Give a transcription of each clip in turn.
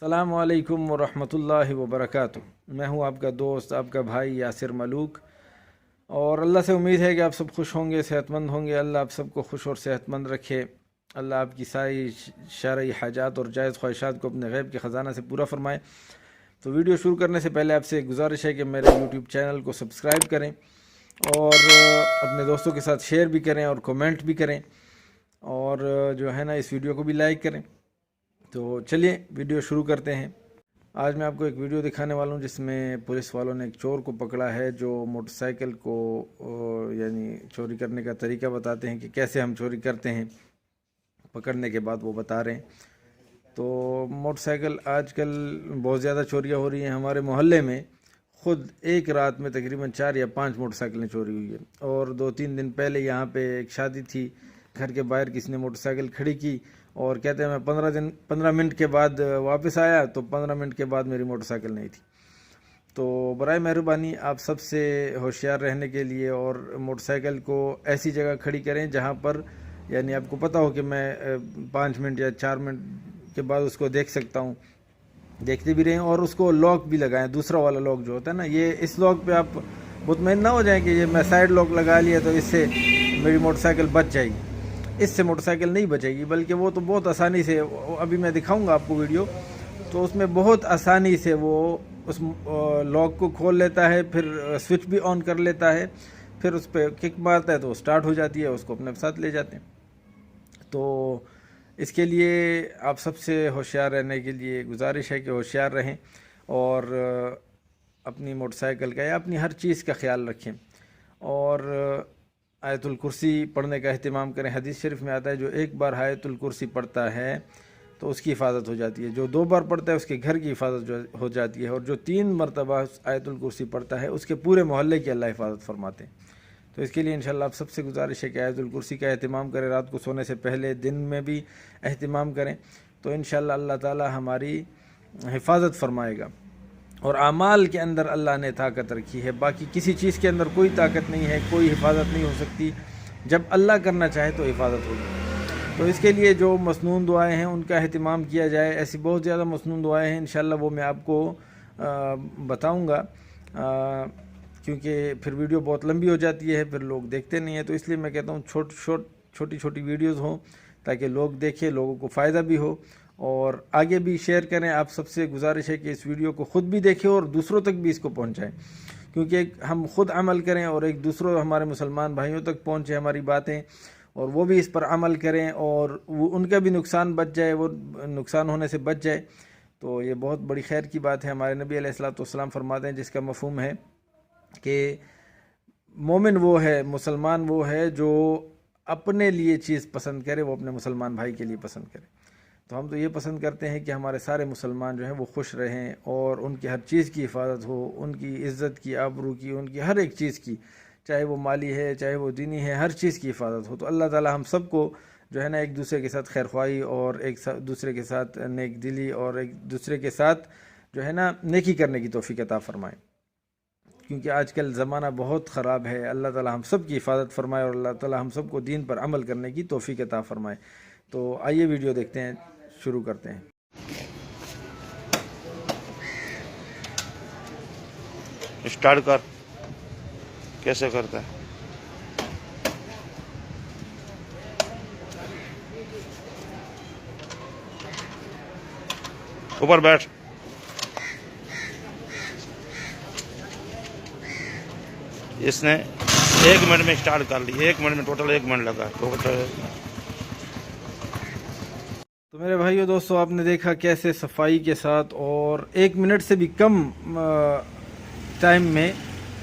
अस्सलामु अलैकुम वरहमतुल्लाहि वबरकातुहू। मैं हूं आपका दोस्त, आपका भाई यासिर मलूक, और अल्लाह से उम्मीद है कि आप सब खुश होंगे, सेहतमंद होंगे। अल्लाह आप सबको खुश और सेहतमंद रखे। अल्लाह आपकी सारी शरई हाजात और जायज़ ख्वाहिशात को अपने गैब के ख़जाना से पूरा फरमाए। तो वीडियो शुरू करने से पहले आपसे एक गुजारिश है कि मेरे यूट्यूब चैनल को सब्सक्राइब करें और अपने दोस्तों के साथ शेयर भी करें और कमेंट भी करें, और जो है ना इस वीडियो को भी लाइक करें। तो चलिए वीडियो शुरू करते हैं। आज मैं आपको एक वीडियो दिखाने वाला हूं जिसमें पुलिस वालों ने एक चोर को पकड़ा है जो मोटरसाइकिल को यानी चोरी करने का तरीका बताते हैं कि कैसे हम चोरी करते हैं। पकड़ने के बाद वो बता रहे हैं। तो मोटरसाइकिल आजकल बहुत ज़्यादा चोरियां हो रही हैं हमारे मोहल्ले में। ख़ुद एक रात में तकरीबन 4 या 5 मोटरसाइकिलें चोरी हुई है। और 2-3 दिन पहले यहाँ पे एक शादी थी, घर के बाहर किसी ने मोटरसाइकिल खड़ी की और कहते हैं मैं 15 मिनट के बाद वापस आया तो 15 मिनट के बाद मेरी मोटरसाइकिल नहीं थी। तो बराए मेहरबानी आप सबसे होशियार रहने के लिए और मोटरसाइकिल को ऐसी जगह खड़ी करें जहाँ पर यानी आपको पता हो कि मैं 5 मिनट या 4 मिनट के बाद उसको देख सकता हूँ। देखते भी रहें और उसको लॉक भी लगाएं, दूसरा वाला लॉक जो होता है ना, ये इस लॉक पे आप मुतमईन ना हो जाएं कि ये मैं साइड लॉक लगा लिया तो इससे मेरी मोटरसाइकिल बच जाएगी। इससे मोटरसाइकिल नहीं बचेगी, बल्कि वो तो बहुत आसानी से, अभी मैं दिखाऊंगा आपको वीडियो, तो उसमें बहुत आसानी से वो उस लॉक को खोल लेता है, फिर स्विच भी ऑन कर लेता है, फिर उस पर किक मारता है तो स्टार्ट हो जाती है, उसको अपने साथ ले जाते हैं। तो इसके लिए आप सबसे होशियार रहने के लिए गुजारिश है कि होशियार रहें और अपनी मोटरसाइकिल का या अपनी हर चीज़ का ख्याल रखें और आयतुल कुर्सी पढ़ने का अहतमाम करें। हदीस शरीफ में आता है जो एक बार आयतुल कुर्सी पढ़ता है तो उसकी हिफाजत हो जाती है, जो 2 बार पढ़ता है उसके घर की हिफाजत हो जाती है, और जो 3 मरतबा आयतुल कुर्सी पढ़ता है उसके पूरे मोहल्ले की अल्लाह हिफाजत फरमाते हैं। तो इसके लिए इंशाल्लाह आप सबसे गुजारिश है कि आयतुल कुर्सी का अहतमाम करें, रात को सोने से पहले, दिन में भी अहतमाम करें, तो इंशाल्लाह अल्लाह ताला हमारी हिफाजत फरमाएगा। और आमाल के अंदर अल्लाह ने ताकत रखी है, बाकी किसी चीज़ के अंदर कोई ताकत नहीं है, कोई हिफाजत नहीं हो सकती। जब अल्लाह करना चाहे तो हिफाजत होगी। तो इसके लिए जो मसनून दुआएं हैं उनका अहतमाम किया जाए। ऐसी बहुत ज़्यादा मसनून दुआएं हैं, इंशाल्लाह वो मैं आपको बताऊँगा, क्योंकि फिर वीडियो बहुत लंबी हो जाती है, फिर लोग देखते नहीं हैं। तो इसलिए मैं कहता हूँ छोटी छोटी वीडियोज़ हों ताकि लोग देखें, लोगों को फ़ायदा भी हो और आगे भी शेयर करें। आप सबसे गुजारिश है कि इस वीडियो को ख़ुद भी देखें और दूसरों तक भी इसको पहुंचाएं, क्योंकि हम ख़ुद अमल करें और एक दूसरों हमारे मुसलमान भाइयों तक पहुंचे हमारी बातें, और वो भी इस पर अमल करें और वो उनका भी नुकसान बच जाए, वो नुकसान होने से बच जाए। तो ये बहुत बड़ी खैर की बात है। हमारे नबी अलैहिस्सलाम फरमाते हैं, जिसका मफ़हूम है कि मोमिन वो है, मुसलमान वो है जो अपने लिए चीज़ पसंद करे, वो अपने मुसलमान भाई के लिए पसंद करे। तो हम तो ये पसंद करते हैं कि हमारे सारे मुसलमान जो हैं वो खुश रहें और उनकी हर चीज़ की हिफाजत हो, उनकी इज़्ज़त की, आबरू की, उनकी हर एक चीज़ की, चाहे वो माली है चाहे वो दीनी है, हर चीज़ की हिफाजत हो। तो अल्लाह ताला हम सबको जो है ना एक दूसरे के साथ खैर ख्वाही और एक दूसरे के साथ नेक दिली और एक दूसरे के साथ जो है ना नेकी करने की तौफीक अता फरमाए, क्योंकि आजकल ज़माना बहुत ख़राब है। अल्लाह ताला हम सब की हिफाजत फरमाए और अल्लाह ताला हम सबको दीन पर अमल करने की तौफीक अता फरमाए। तो आइए वीडियो देखते हैं, शुरू करते हैं। स्टार्ट कर, कैसे करता है? ऊपर बैठ। इसने 1 मिनट में स्टार्ट कर ली, 1 मिनट में, टोटल 1 मिनट लगा टोटल। तो मेरे भाइयों दोस्तों, आपने देखा कैसे सफाई के साथ और 1 मिनट से भी कम टाइम में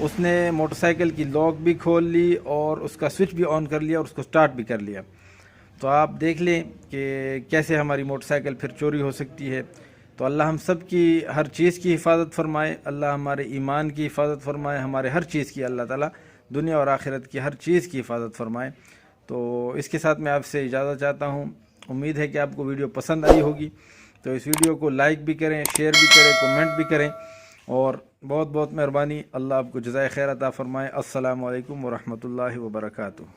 उसने मोटरसाइकिल की लॉक भी खोल ली और उसका स्विच भी ऑन कर लिया और उसको स्टार्ट भी कर लिया। तो आप देख लें कि कैसे हमारी मोटरसाइकिल फिर चोरी हो सकती है। तो अल्लाह हम सब की हर चीज़ की हिफाजत फरमाए, अल्लाह हमारे ईमान की हिफाजत फरमाए, हमारे हर चीज़ की, अल्लाह ताला दुनिया और आखिरत की हर चीज़ की हिफाजत फरमाए। तो इसके साथ मैं आपसे इजाज़त चाहता हूँ। उम्मीद है कि आपको वीडियो पसंद आई होगी। तो इस वीडियो को लाइक भी करें, शेयर भी करें, कमेंट भी करें, और बहुत बहुत मेहरबानी। अल्लाह आपको जज़ाए खैर अता फरमाए। अस्सलामु अलैकुम वरहमतुल्लाहि वबरकातुहू।